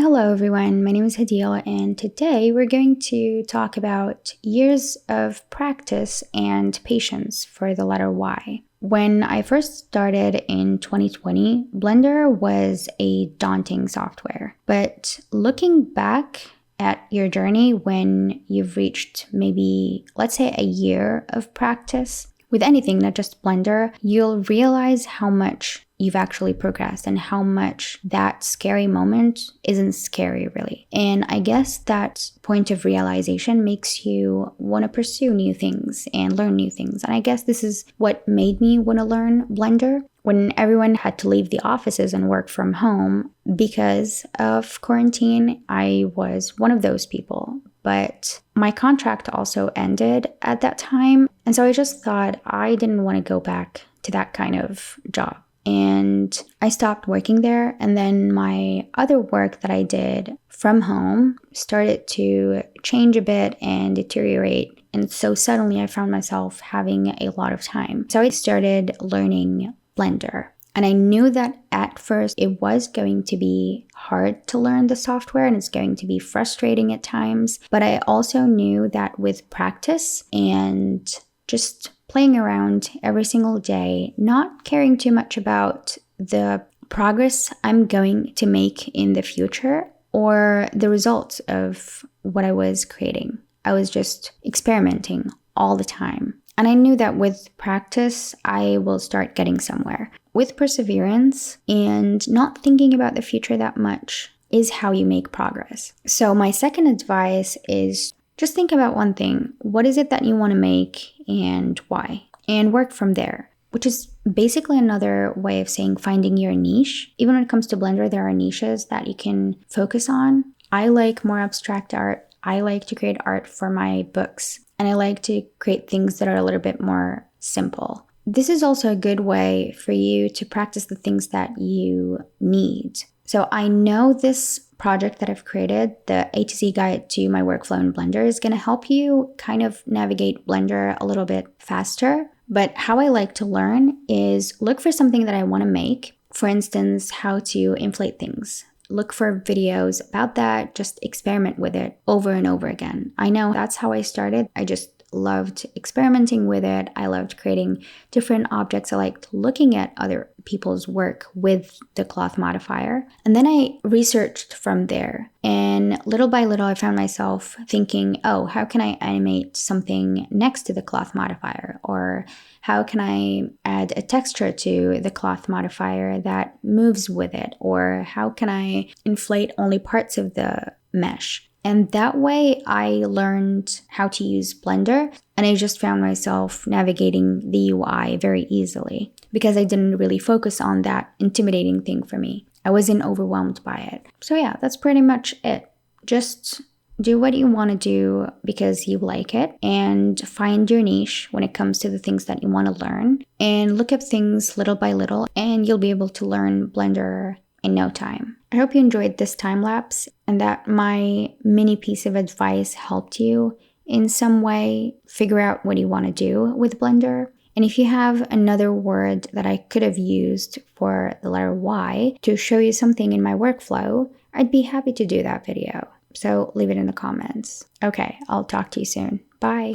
Hello everyone. My name is Hadil, and today we're going to talk about years of practice and patience for the letter Y. When I first started in 2020, Blender was a daunting software. But looking back at your journey when you've reached maybe, let's say, a year of practice with anything, not just Blender, you'll realize how much you've actually progressed and how much that scary moment isn't scary really. And I guess that point of realization makes you want to pursue new things and learn new things. And I guess this is what made me want to learn Blender when everyone had to leave the offices and work from home. Because of quarantine, I was one of those people. But my contract also ended at that time. And so I just thought I didn't want to go back to that kind of job. And I stopped working there. And then my other work that I did from home started to change a bit and deteriorate. And so suddenly I found myself having a lot of time. So I started learning Blender. And I knew that at first it was going to be hard to learn the software and it's going to be frustrating at times. But I also knew that with practice and just playing around every single day, not caring too much about the progress I'm going to make in the future or the results of what I was creating. I was just experimenting all the time. And I knew that with practice, I will start getting somewhere. With perseverance and not thinking about the future that much is how you make progress. So my second advice is just think about one thing. What is it that you want to make and why? And work from there, which is basically another way of saying finding your niche. Even when it comes to Blender, there are niches that you can focus on. I like more abstract art. I like to create art for my books. And I like to create things that are a little bit more simple. This is also a good way for you to practice the things that you need. So I know this project that I've created, the A to Z guide to my workflow in Blender, is going to help you kind of navigate Blender a little bit faster. But how I like to learn is look for something that I want to make. For instance, how to inflate things. Look for videos about that, just experiment with it over and over again. I know that's how I started. I just loved experimenting with it. I loved creating different objects. I liked looking at other people's work with the cloth modifier. And then I researched from there. And little by little, I found myself thinking, oh, how can I animate something next to the cloth modifier? Or how can I add a texture to the cloth modifier that moves with it? Or how can I inflate only parts of the mesh? And that way I learned how to use Blender, and I just found myself navigating the UI very easily because I didn't really focus on that intimidating thing for me. I wasn't overwhelmed by it. So yeah, that's pretty much it. Just do what you want to do because you like it and find your niche when it comes to the things that you want to learn and look up things little by little and you'll be able to learn Blender in no time. I hope you enjoyed this time lapse and that my mini piece of advice helped you in some way figure out what you want to do with Blender. And if you have another word that I could have used for the letter Y to show you something in my workflow, I'd be happy to do that video. So leave it in the comments. Okay, I'll talk to you soon. Bye.